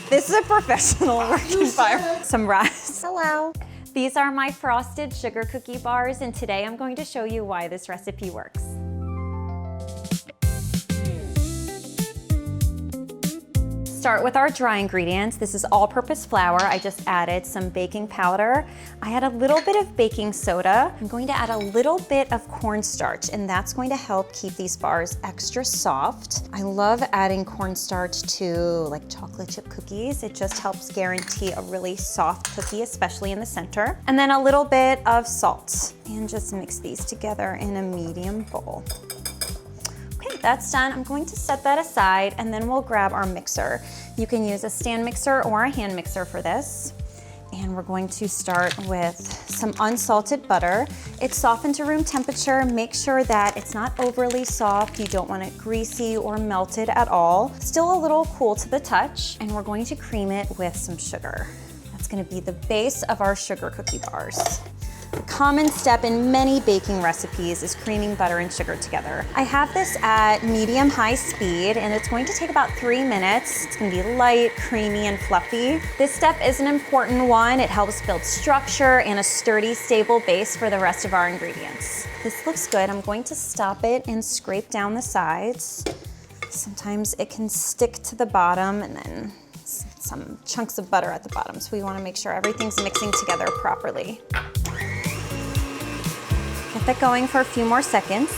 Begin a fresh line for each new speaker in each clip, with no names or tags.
This is a professional working environment. Some rice.
Hello.
These are my frosted sugar cookie bars, and today I'm going to show you why this recipe works. Start with our dry ingredients. This is all-purpose flour. I just added some baking powder. I add a little bit of baking soda. I'm going to add a little bit of cornstarch, and that's going to help keep these bars extra soft. I love adding cornstarch to like chocolate chip cookies. It just helps guarantee a really soft cookie, especially in the center. And then a little bit of salt, and just mix these together in a medium bowl. That's done. I'm going to set that aside, and then we'll grab our mixer. You can use a stand mixer or a hand mixer for this. And we're going to start with some unsalted butter. It's softened to room temperature. Make sure that it's not overly soft. You don't want it greasy or melted at all. Still a little cool to the touch. And we're going to cream it with some sugar. That's going to be the base of our sugar cookie bars. A common step in many baking recipes is creaming butter and sugar together. I have this at medium-high speed, and it's going to take about 3 minutes. It's gonna be light, creamy, and fluffy. This step is an important one. It helps build structure and a sturdy, stable base for the rest of our ingredients. This looks good. I'm going to stop it and scrape down the sides. Sometimes it can stick to the bottom, and then some chunks of butter at the bottom. So we wanna make sure everything's mixing together properly. Get that going for a few more seconds.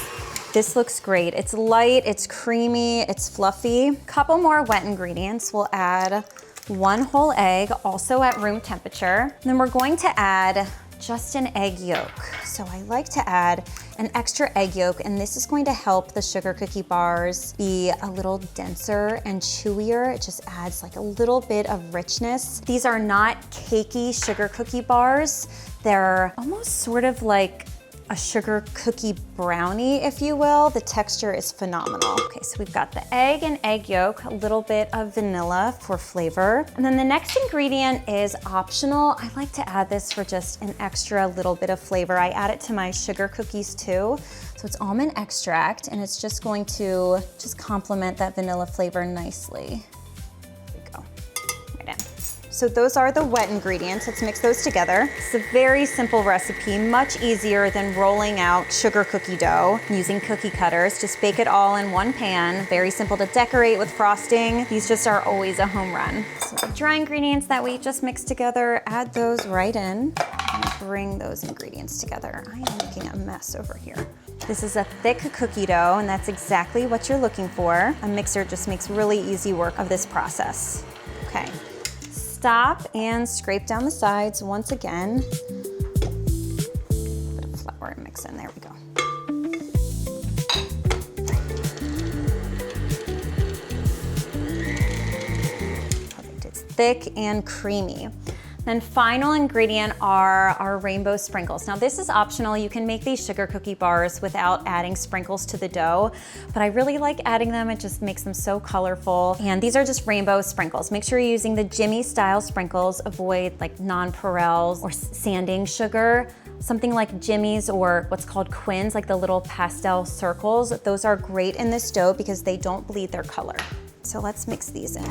This looks great. It's light, it's creamy, it's fluffy. Couple more wet ingredients. We'll add 1 whole egg, also at room temperature. And then we're going to add just an egg yolk. So I like to add an extra egg yolk, and this is going to help the sugar cookie bars be a little denser and chewier. It just adds like a little bit of richness. These are not cakey sugar cookie bars. They're almost sort of like a sugar cookie brownie, if you will. The texture is phenomenal. Okay, so we've got the egg and egg yolk, a little bit of vanilla for flavor. And then the next ingredient is optional. I like to add this for just an extra little bit of flavor. I add it to my sugar cookies too. So it's almond extract, and it's just going to just complement that vanilla flavor nicely. There we go, right in. So those are the wet ingredients. Let's mix those together. It's a very simple recipe, much easier than rolling out sugar cookie dough using cookie cutters. Just bake it all in one pan. Very simple to decorate with frosting. These just are always a home run. So the dry ingredients that we just mixed together, add those right in and bring those ingredients together. I am making a mess over here. This is a thick cookie dough, and that's exactly what you're looking for. A mixer just makes really easy work of this process. Okay. Stop and scrape down the sides once again. Put a flour and mix in, there we go. Perfect, it's thick and creamy. Then final ingredient are our rainbow sprinkles. Now this is optional. You can make these sugar cookie bars without adding sprinkles to the dough, but I really like adding them. It just makes them so colorful. And these are just rainbow sprinkles. Make sure you're using the Jimmy style sprinkles. Avoid like nonpareils or sanding sugar. Something like Jimmy's or what's called Quinn's, like the little pastel circles. Those are great in this dough because they don't bleed their color. So let's mix these in.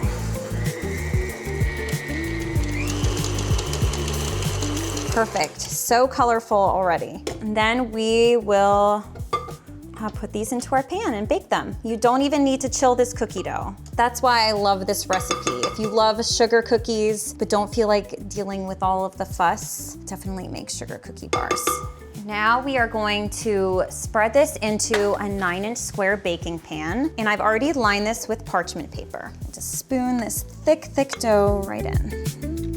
Perfect, so colorful already. And then we will put these into our pan and bake them. You don't even need to chill this cookie dough. That's why I love this recipe. If you love sugar cookies but don't feel like dealing with all of the fuss, definitely make sugar cookie bars. Now we are going to spread this into a 9-inch square baking pan, and I've already lined this with parchment paper. Just spoon this thick dough right in.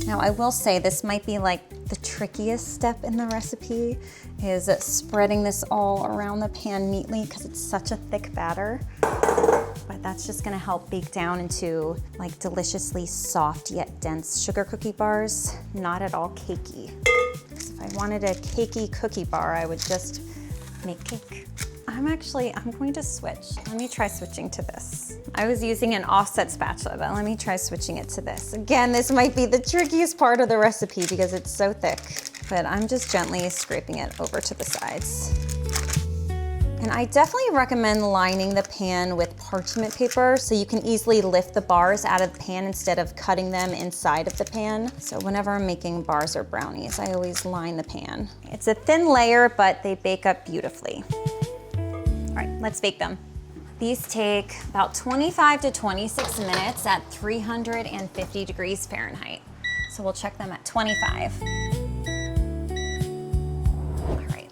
Now I will say this might be like the trickiest step in the recipe, is spreading this all around the pan neatly because it's such a thick batter. But that's just gonna help bake down into like deliciously soft yet dense sugar cookie bars, not at all cakey. If I wanted a cakey cookie bar, I would just make cake. I'm going to switch. Let me try switching to this. I was using an offset spatula, but let me try switching it to this. Again, this might be the trickiest part of the recipe because it's so thick, but I'm just gently scraping it over to the sides. And I definitely recommend lining the pan with parchment paper so you can easily lift the bars out of the pan instead of cutting them inside of the pan. So whenever I'm making bars or brownies, I always line the pan. It's a thin layer, but they bake up beautifully. All right, let's bake them. These take about 25 to 26 minutes at 350 degrees Fahrenheit. So we'll check them at 25.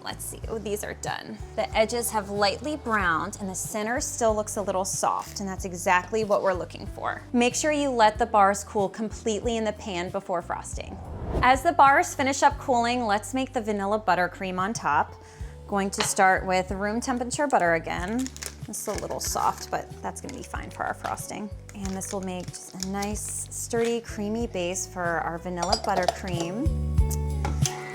Let's see, oh, these are done. The edges have lightly browned and the center still looks a little soft, and that's exactly what we're looking for. Make sure you let the bars cool completely in the pan before frosting. As the bars finish up cooling, let's make the vanilla buttercream on top. Going to start with room temperature butter again. This is a little soft, but that's gonna be fine for our frosting. And this will make just a nice, sturdy, creamy base for our vanilla buttercream.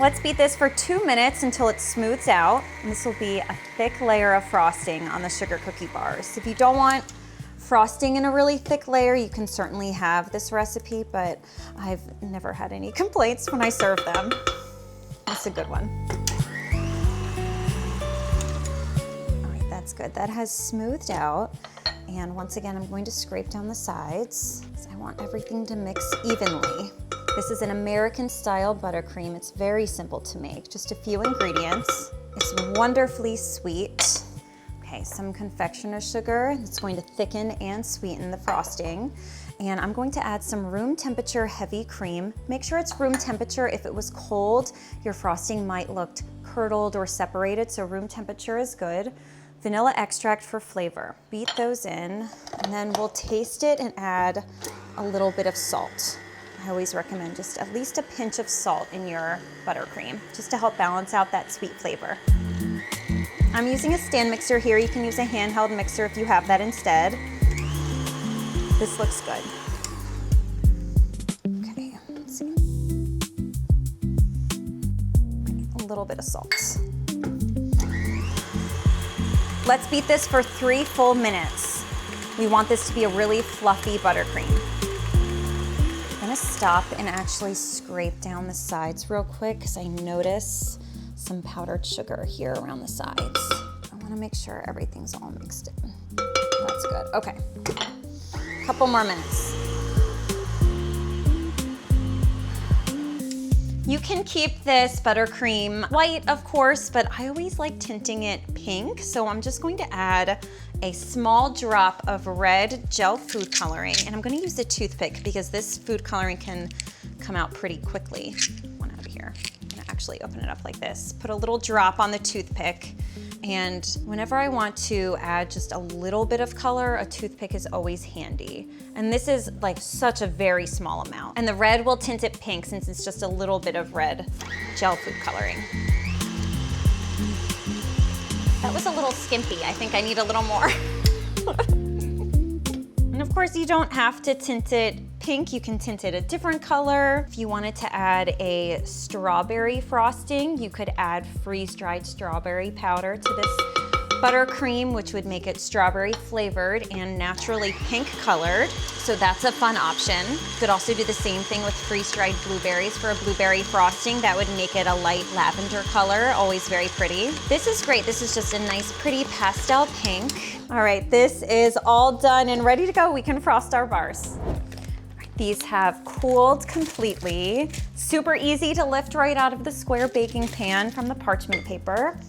Let's beat this for 2 minutes until it smooths out. And this will be a thick layer of frosting on the sugar cookie bars. If you don't want frosting in a really thick layer, you can certainly have this recipe, but I've never had any complaints when I serve them. That's a good one. All right, that's good. That has smoothed out. And once again, I'm going to scrape down the sides because I want everything to mix evenly. This is an American style buttercream. It's very simple to make, just a few ingredients. It's wonderfully sweet. Okay, some confectioner's sugar. It's going to thicken and sweeten the frosting. And I'm going to add some room temperature heavy cream. Make sure it's room temperature. If it was cold, your frosting might look curdled or separated, so room temperature is good. Vanilla extract for flavor. Beat those in, and then we'll taste it and add a little bit of salt. I always recommend just at least a pinch of salt in your buttercream, just to help balance out that sweet flavor. I'm using a stand mixer here. You can use a handheld mixer if you have that instead. This looks good. Okay, let's see. A little bit of salt. Let's beat this for 3 full minutes. We want this to be a really fluffy buttercream. I'm gonna stop and actually scrape down the sides real quick because I notice some powdered sugar here around the sides. I wanna make sure everything's all mixed in. That's good, okay. Couple more minutes. You can keep this buttercream white, of course, but I always like tinting it pink, so I'm just going to add a small drop of red gel food coloring, and I'm gonna use a toothpick because this food coloring can come out pretty quickly. One out of here. I'm gonna actually open it up like this. Put a little drop on the toothpick, and whenever I want to add just a little bit of color, a toothpick is always handy. And this is like such a very small amount. And the red will tint it pink since it's just a little bit of red gel food coloring. That was a little skimpy. I think I need a little more. And of course, you don't have to tint it pink. You can tint it a different color. If you wanted to add a strawberry frosting, you could add freeze-dried strawberry powder to this buttercream, which would make it strawberry flavored and naturally pink colored. So that's a fun option. You could also do the same thing with freeze-dried blueberries for a blueberry frosting. That would make it a light lavender color, always very pretty. This is great. This is just a nice, pretty pastel pink. All right, this is all done and ready to go. We can frost our bars. These have cooled completely. Super easy to lift right out of the square baking pan from the parchment paper.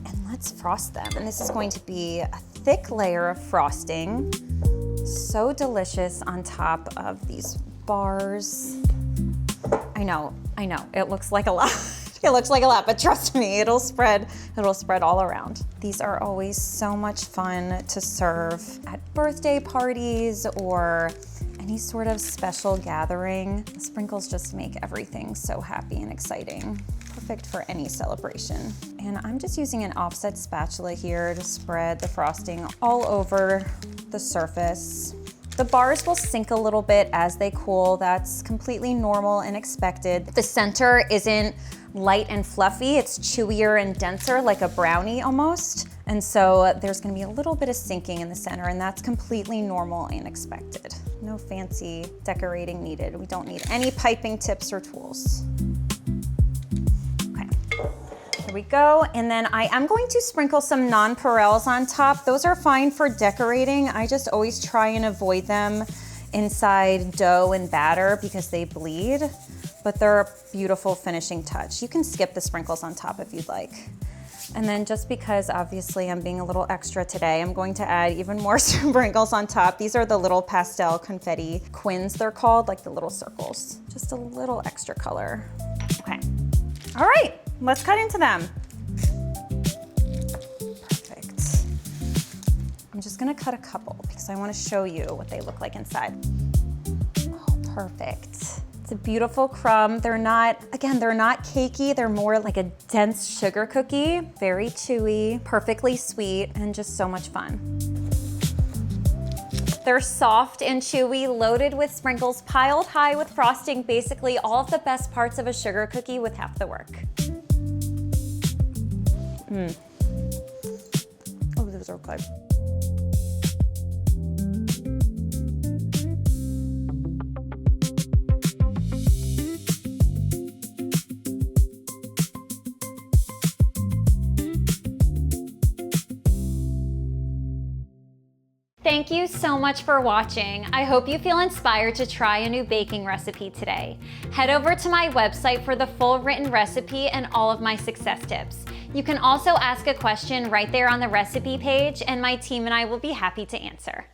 And let's frost them. And this is going to be a thick layer of frosting. So delicious on top of these bars. I know, it looks like a lot. It looks like a lot, but trust me, it'll spread all around. These are always so much fun to serve at birthday parties or any sort of special gathering. The sprinkles just make everything so happy and exciting. Perfect for any celebration. And I'm just using an offset spatula here to spread the frosting all over the surface. The bars will sink a little bit as they cool. That's completely normal and expected. The center isn't light and fluffy. It's chewier and denser, like a brownie almost. And so there's gonna be a little bit of sinking in the center, and that's completely normal and expected. No fancy decorating needed. We don't need any piping tips or tools. Okay, Here we go. And then I am going to sprinkle some nonpareils on top. Those are fine for decorating. I just always try and avoid them inside dough and batter because they bleed, but they're a beautiful finishing touch. You can skip the sprinkles on top if you'd like. And then just because obviously I'm being a little extra today, I'm going to add even more sprinkles on top. These are the little pastel confetti quins, they're called, like the little circles. Just a little extra color. Okay. All right, let's cut into them. Perfect. I'm just gonna cut a couple because I wanna show you what they look like inside. Oh, perfect. It's a beautiful crumb. They're not, again, they're not cakey. They're more like a dense sugar cookie. Very chewy, perfectly sweet, and just so much fun. They're soft and chewy, loaded with sprinkles, piled high with frosting, basically all of the best parts of a sugar cookie with half the work. Oh, those are good. Thank you so much for watching. I hope you feel inspired to try a new baking recipe today. Head over to my website for the full written recipe and all of my success tips. You can also ask a question right there on the recipe page, and my team and I will be happy to answer.